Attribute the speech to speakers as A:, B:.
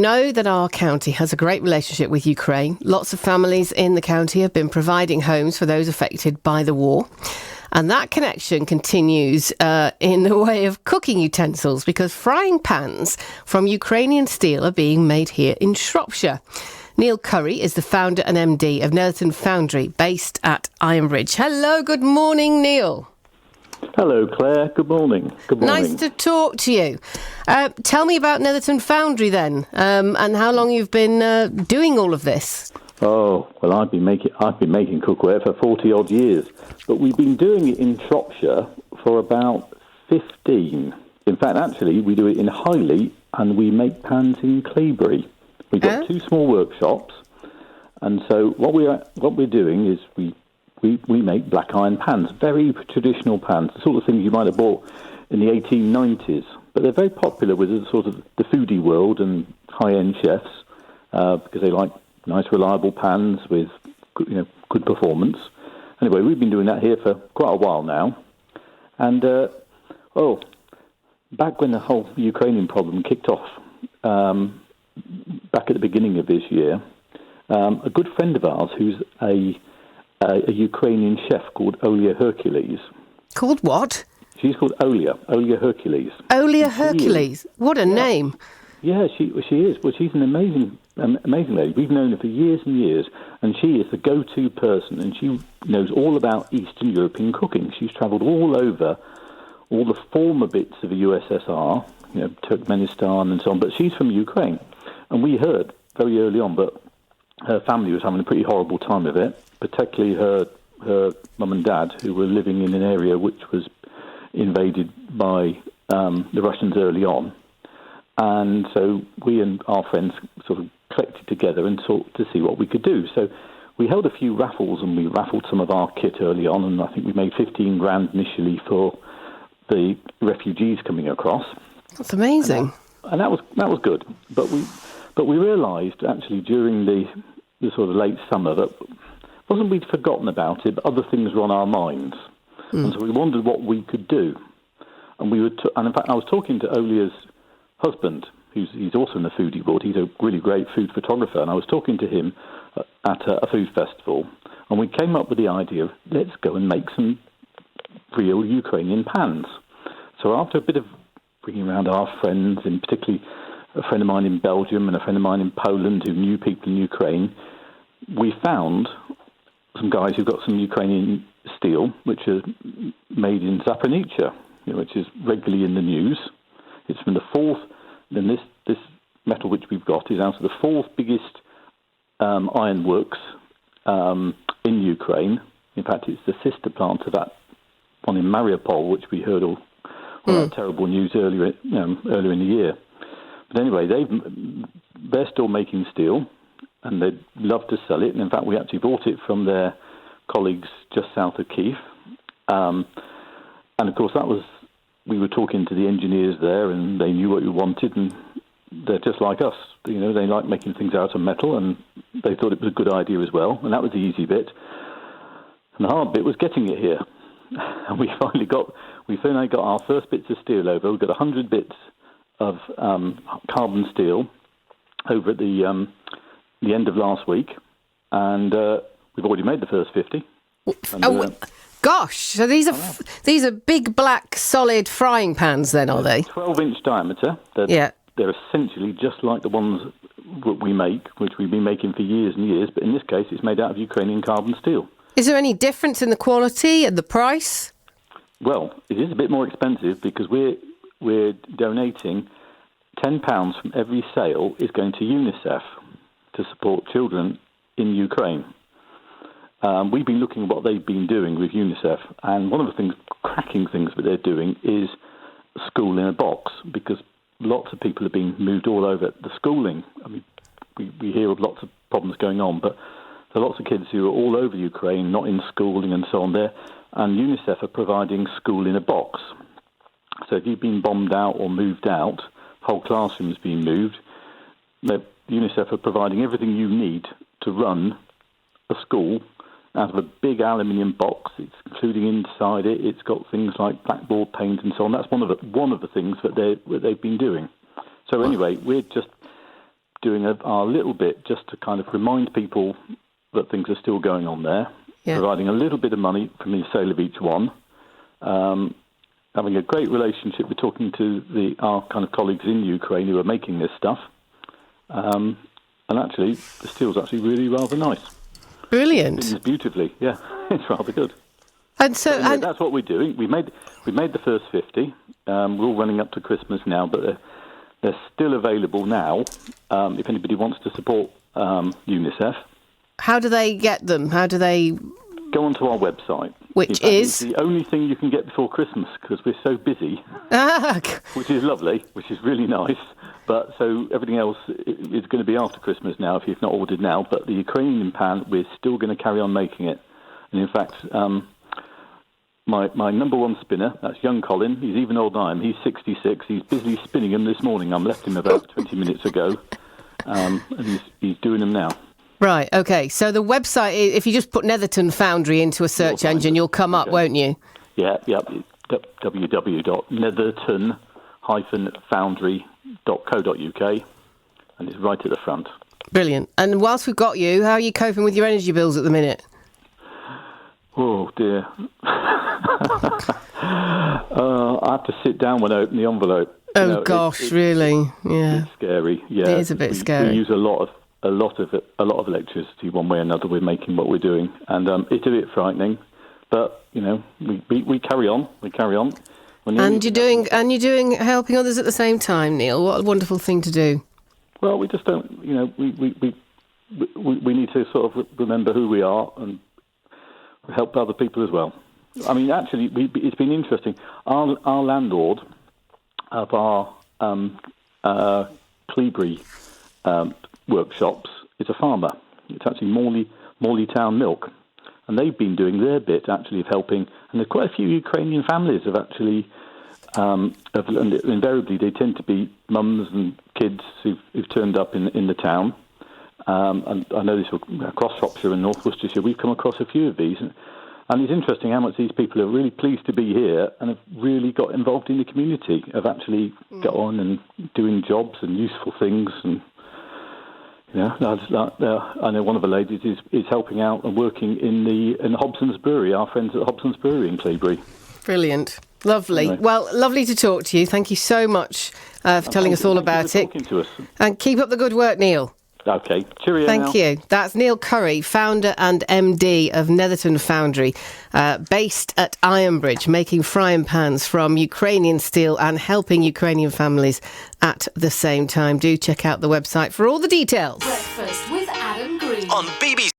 A: know that our county has a great relationship with Ukraine. Lots of families in the county have been providing homes for those affected by the war. And that connection continues in the way of cooking utensils, because frying pans from Ukrainian steel are being made here in Shropshire. Neil Curry is the founder and MD of Netherton Foundry, based at Ironbridge. Hello, good morning, Neil.
B: Hello, Claire. Good morning. Good morning.
A: Nice to talk to you. Tell me about Netherton Foundry then, and how long you've been doing all of this.
B: Oh, well, I've been making cookware for 40 odd years, but we've been doing it in Shropshire for about 15. In fact, actually, we do it in Highley, and we make pans in Claybury. We've got two small workshops, and so what we're doing is we make black iron pans, very traditional pans, the sort of things you might have bought in the 1890s, but they're very popular with the sort of the foodie world and high-end chefs because they like nice, reliable pans with good performance. Anyway, we've been doing that here for quite a while now. And, back when the whole Ukrainian problem kicked off, back at the beginning of this year, a good friend of ours who's a Ukrainian chef called Olia Hercules.
A: Called what?
B: She's called Olia Hercules.
A: Olia Hercules? What a name.
B: Yeah, she is. Well, she's an amazing lady. We've known her for years and years, and she is the go-to person, and she knows all about Eastern European cooking. She's travelled all over, all the former bits of the USSR, Turkmenistan and so on, but she's from Ukraine. And we heard very early on that her family was having a pretty horrible time of it, particularly her mum and dad, who were living in an area which was invaded by the Russians early on. And so we and our friends sort of collected together and sought to see what we could do. So we held a few raffles, and we raffled some of our kit early on, and I think we made 15 grand initially for the refugees coming across.
A: That's amazing.
B: And that was good. But we realised actually during the sort of late summer that wasn't we'd forgotten about it, but other things were on our minds. And so we wondered what we could do. And and in fact, I was talking to Olia's husband, he's also in the foodie world. He's a really great food photographer, and I was talking to him at a food festival, and we came up with the idea of let's go and make some real Ukrainian pans. So after a bit of bringing around our friends, and particularly a friend of mine in Belgium and a friend of mine in Poland who knew people in Ukraine, we found some guys who've got some Ukrainian steel, which are made in Zaporizhzhia, which is regularly in the news. It's from the fourth, then this metal which we've got is out of the fourth biggest ironworks in Ukraine. In fact, it's the sister plant of that one in Mariupol, which we heard all that terrible news earlier in the year. But anyway, they're still making steel, and they'd love to sell it. And in fact, we actually bought it from their colleagues just south of Kyiv. And of course, we were talking to the engineers there, and they knew what we wanted, and they're just like us. They like making things out of metal, and they thought it was a good idea as well. And that was the easy bit. And the hard bit was getting it here. And we finally got our first bits of steel over. We got 100 bits of carbon steel over at the end of last week, and we've already made the first 50. And,
A: gosh! So these are big black solid frying pans, then, are they?
B: 12-inch diameter. They're essentially just like the ones that we make, which we've been making for years and years. But in this case, it's made out of Ukrainian carbon steel.
A: Is there any difference in the quality and the price?
B: Well, it is a bit more expensive because we're donating £10 from every sale is going to Unicef to support children in Ukraine. We've been looking at what they've been doing with UNICEF, and one of the cracking things that they're doing is school in a box, because lots of people are being moved all over the schooling. I mean, we hear of lots of problems going on, but there are lots of kids who are all over Ukraine, not in schooling and so on there, and UNICEF are providing school in a box. So if you've been bombed out or moved out, whole classroom's been moved, UNICEF are providing everything you need to run a school out of a big aluminium box. It's including inside it. It's got things like blackboard paint and so on. That's one of the things that they've been doing. So anyway, we're just doing our little bit just to kind of remind people that things are still going on there, providing a little bit of money from the sale of each one, having a great relationship. We're talking to our kind of colleagues in Ukraine who are making this stuff. And actually, the steel's actually really rather nice.
A: Brilliant.
B: It's beautifully, yeah. It's rather good.
A: And so
B: anyway, that's what we're doing. We made the first 50. We're all running up to Christmas now, but they're still available now if anybody wants to support Unicef.
A: How do they get them? How do they...
B: Go onto our website.
A: Which is?
B: It's the only thing you can get before Christmas because we're so busy, which is lovely, which is really nice. But so everything else is going to be after Christmas now if you've not ordered now. But the Ukrainian pan, we're still going to carry on making it. And in fact, my number one spinner, that's young Colin, he's even older than I am, he's 66, he's busy spinning them this morning. I left him about 20 minutes ago, and he's doing them now. Right,
A: OK. So the website, if you just put Netherton Foundry into a search engine, you'll come up, won't you?
B: Yeah, www.netherton-foundry.co.uk, and it's right at the front.
A: Brilliant. And whilst we've got you, how are you coping with your energy bills at the minute?
B: Oh, dear. I have to sit down when I open the envelope.
A: Oh, gosh, really? Yeah.
B: It's scary, yeah.
A: It is a bit scary.
B: We use a lot of electricity one way or another. We're making what we're doing, and it's a bit frightening. But we carry on. We carry on. And you're doing
A: helping others at the same time, Neil. What a wonderful thing to do.
B: Well, we just don't. We need to sort of remember who we are and help other people as well. I mean, actually, it's been interesting. Our landlord of our Clebury workshops is a farmer. It's actually Morley Town Milk, and they've been doing their bit actually of helping. And there's quite a few Ukrainian families have actually, and invariably they tend to be mums and kids who've turned up in the town. And I know this across Shropshire and North Worcestershire. We've come across a few of these. And it's interesting how much these people are really pleased to be here and have really got involved in the community, have actually got on and doing jobs and useful things. And I know one of the ladies is helping out and working in Hobson's Brewery, our friends at Hobson's Brewery in Clebury.
A: Brilliant. Lovely. Anyway. Well, lovely to talk to you. Thank you so much for telling us all about it.
B: Talking to us.
A: And keep up the good work, Neil.
B: OK, cheerio.
A: Thank you. That's Neil Curry, founder and MD of Netherton Foundry, based at Ironbridge, making frying pans from Ukrainian steel and helping Ukrainian families at the same time. Do check out the website for all the details.
C: Breakfast with Adam Green
D: on BBC.